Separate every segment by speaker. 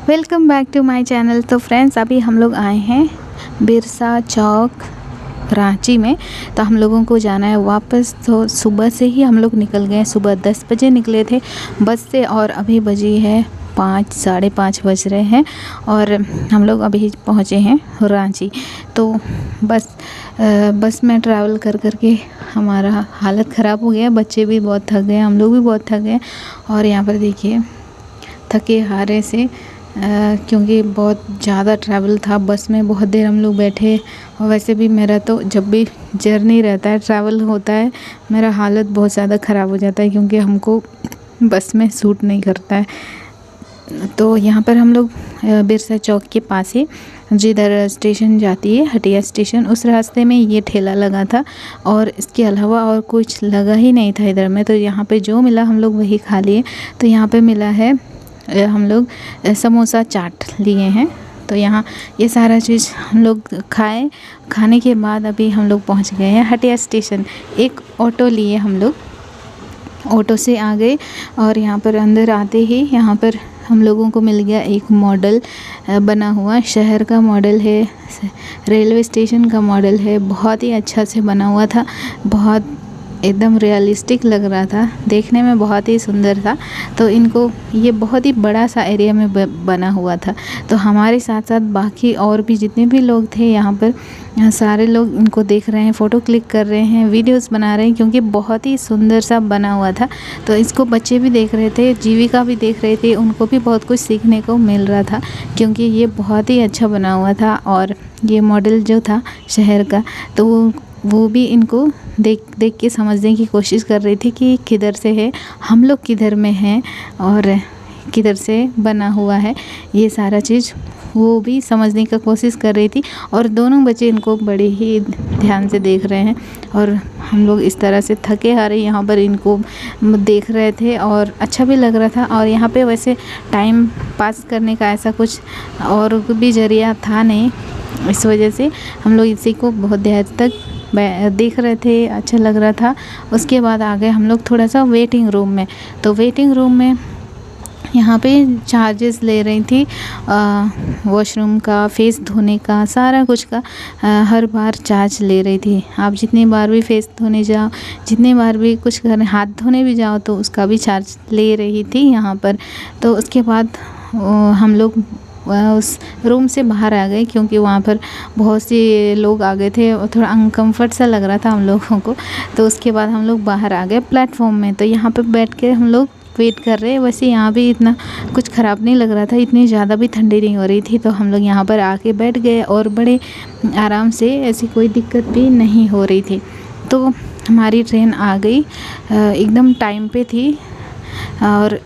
Speaker 1: Welcome back to my channel. तो friends, अभी हम लोग आए हैं बिरसा चौक रांची में। तो हम लोगों को जाना है वापस। तो सुबह से ही हम लोग निकल गए, सुबह 10 बजे निकले थे बस से और अभी बजी है 5, साढ़े 5 बज रहे हैं और हम लोग अभी पहुँचे हैं रांची। तो बस में ट्रैवल कर कर के हमारा हालत ख़राब हो गया। बच्चे भी बहुत थक गए, हम लोग भी बहुत थक गए। और यहाँ पर देखिए थके हारे से क्योंकि बहुत ज़्यादा ट्रैवल था, बस में बहुत देर हम लोग बैठे। और वैसे भी मेरा तो जब भी जर्नी रहता है, ट्रैवल होता है, मेरा हालत बहुत ज़्यादा ख़राब हो जाता है क्योंकि हमको बस में सूट नहीं करता है। तो यहाँ पर हम लोग बिरसा चौक के पास ही जिधर स्टेशन जाती है हटिया स्टेशन, उस रास्ते में ये ठेला लगा था और इसके अलावा और कुछ लगा ही नहीं था इधर में। तो यहाँ पे जो मिला हम लोग वही खा लिए। तो यहाँ पे मिला है, हम लोग समोसा चाट लिए हैं। तो यहाँ ये सारा चीज़ हम लोग खाने के बाद अभी हम लोग पहुँच गए हैं हटिया स्टेशन। एक ऑटो लिए हम लोग, ऑटो से आ गए और यहाँ पर अंदर आते ही यहाँ पर हम लोगों को मिल गया एक मॉडल बना हुआ। शहर का मॉडल है, रेलवे स्टेशन का मॉडल है। बहुत ही अच्छा से बना हुआ था, बहुत एकदम रियलिस्टिक लग रहा था, देखने में बहुत ही सुंदर था। तो इनको ये बहुत ही बड़ा सा एरिया में बना हुआ था। तो हमारे साथ साथ बाकी और भी जितने भी लोग थे यहाँ पर, सारे लोग इनको देख रहे हैं, फ़ोटो क्लिक कर रहे हैं, वीडियोस बना रहे हैं क्योंकि बहुत ही सुंदर सा बना हुआ था। तो इसको बच्चे भी देख रहे थे, जीविका भी देख रहे थे, उनको भी बहुत कुछ सीखने को मिल रहा था क्योंकि ये बहुत ही अच्छा बना हुआ था। और ये मॉडल जो था शहर का, तो वो भी इनको देख के समझने की कोशिश कर रही थी कि किधर से है, हम लोग किधर में हैं और किधर से बना हुआ है, ये सारा चीज़ वो भी समझने का कोशिश कर रही थी। और दोनों बच्चे इनको बड़े ही ध्यान से देख रहे हैं और हम लोग इस तरह से थके हारे यहाँ पर इनको देख रहे थे और अच्छा भी लग रहा था। और यहाँ पे वैसे टाइम पास करने का ऐसा कुछ और भी ज़रिया था नहीं, इस वजह से हम लोग इसी को बहुत देर तक देख रहे थे, अच्छा लग रहा था। उसके बाद आ गए हम लोग थोड़ा सा वेटिंग रूम में। तो वेटिंग रूम में यहाँ पे चार्जेस ले रही थी, वॉशरूम का, फेस धोने का, सारा कुछ का हर बार चार्ज ले रही थी। आप जितनी बार भी फेस धोने जाओ, जितनी बार भी कुछ करने, हाथ धोने भी जाओ तो उसका भी चार्ज ले रही थी यहाँ पर। तो उसके बाद हम लोग उस रूम से बाहर आ गए क्योंकि वहाँ पर बहुत से लोग आ गए थे और थोड़ा अनकम्फर्ट सा लग रहा था हम लोगों को। तो उसके बाद हम लोग बाहर आ गए प्लेटफॉर्म में। तो यहाँ पर बैठ के हम लोग वेट कर रहे हैं। वैसे यहाँ भी इतना कुछ ख़राब नहीं लग रहा था, इतनी ज़्यादा भी ठंडी नहीं हो रही थी। तो हम लोग यहाँ पर आके बैठ गए और बड़े आराम से, ऐसी कोई दिक्कत भी नहीं हो रही थी। तो हमारी ट्रेन आ गई, एकदम टाइम पे थी और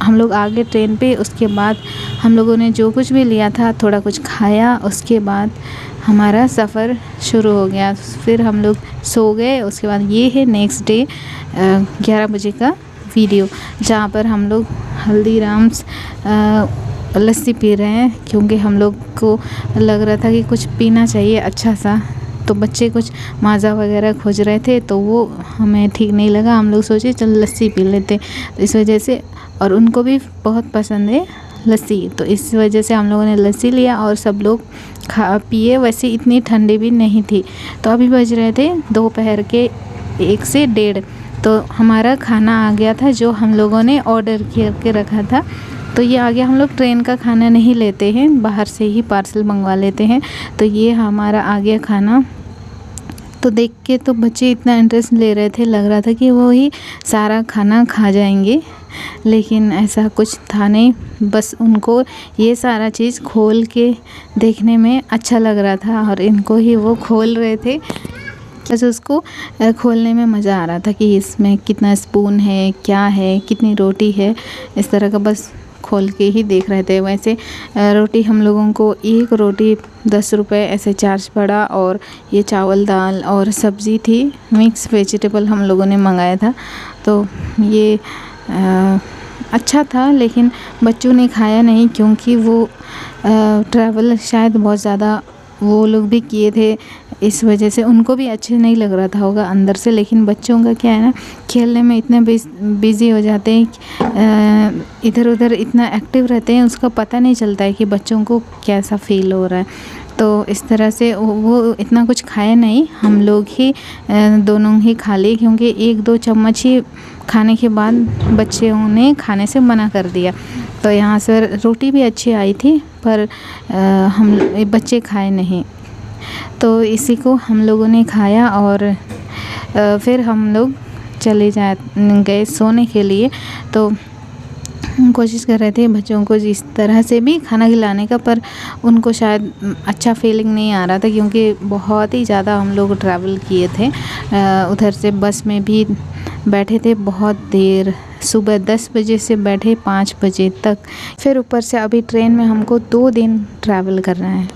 Speaker 1: हम लोग आ गए ट्रेन पे। उसके बाद हम लोगों ने जो कुछ भी लिया था थोड़ा कुछ खाया, उसके बाद हमारा सफ़र शुरू हो गया। फिर हम लोग सो गए। उसके बाद ये है नेक्स्ट डे 11 बजे का वीडियो, जहाँ पर हम लोग हल्दीराम्स लस्सी पी रहे हैं क्योंकि हम लोग को लग रहा था कि कुछ पीना चाहिए अच्छा सा। तो बच्चे कुछ माज़ा वगैरह खोज रहे थे तो वो हमें ठीक नहीं लगा, हम लोग सोचे चल लस्सी पी लेते। तो इस वजह से, और उनको भी बहुत पसंद है लस्सी, तो इस वजह से हम लोगों ने लस्सी लिया और सब लोग पिए। वैसे इतनी ठंडी भी नहीं थी। तो अभी बज रहे थे दोपहर के 1 से 1:30। तो हमारा खाना आ गया था जो हम लोगों ने ऑर्डर करके रखा था। तो ये आ गया। हम लोग ट्रेन का खाना नहीं लेते हैं, बाहर से ही पार्सल मंगवा लेते हैं। तो ये हमारा आ गया खाना। तो देख के तो बच्चे इतना इंटरेस्ट ले रहे थे, लग रहा था कि वो ही सारा खाना खा जाएंगे, लेकिन ऐसा कुछ था नहीं। बस उनको ये सारा चीज़ खोल के देखने में अच्छा लग रहा था और इनको ही वो खोल रहे थे। बस उसको खोलने में मज़ा आ रहा था कि इसमें कितना स्पून है, क्या है, कितनी रोटी है, इस तरह का बस खोल के ही देख रहे थे। वैसे रोटी हम लोगों को एक रोटी 10 रुपये ऐसे चार्ज पड़ा। और ये चावल दाल और सब्ज़ी थी, मिक्स वेजिटेबल हम लोगों ने मंगाया था। तो ये अच्छा था, लेकिन बच्चों ने खाया नहीं क्योंकि वो ट्रैवल शायद बहुत ज़्यादा वो लोग भी किए थे, इस वजह से उनको भी अच्छे नहीं लग रहा था होगा अंदर से। लेकिन बच्चों का क्या है ना, खेलने में इतने बिज़ी हो जाते हैं, इधर उधर इतना एक्टिव रहते हैं, उसका पता नहीं चलता है कि बच्चों को कैसा फ़ील हो रहा है। तो इस तरह से वो इतना कुछ खाए नहीं, हम लोग ही दोनों ही खा लिए, क्योंकि 1-2 चम्मच ही खाने के बाद बच्चों ने खाने से मना कर दिया। तो यहाँ से रोटी भी अच्छी आई थी, पर हम बच्चे खाए नहीं। तो इसी को हम लोगों ने खाया और फिर हम लोग चले गए सोने के लिए। तो कोशिश कर रहे थे बच्चों को इस तरह से भी खाना खिलाने का, पर उनको शायद अच्छा फीलिंग नहीं आ रहा था, क्योंकि बहुत ही ज़्यादा हम लोग ट्रैवल किए थे। उधर से बस में भी बैठे थे बहुत देर, सुबह 10 बजे से बैठे 5 बजे तक। फिर ऊपर से अभी ट्रेन में हमको 2 दिन ट्रैवल करना है।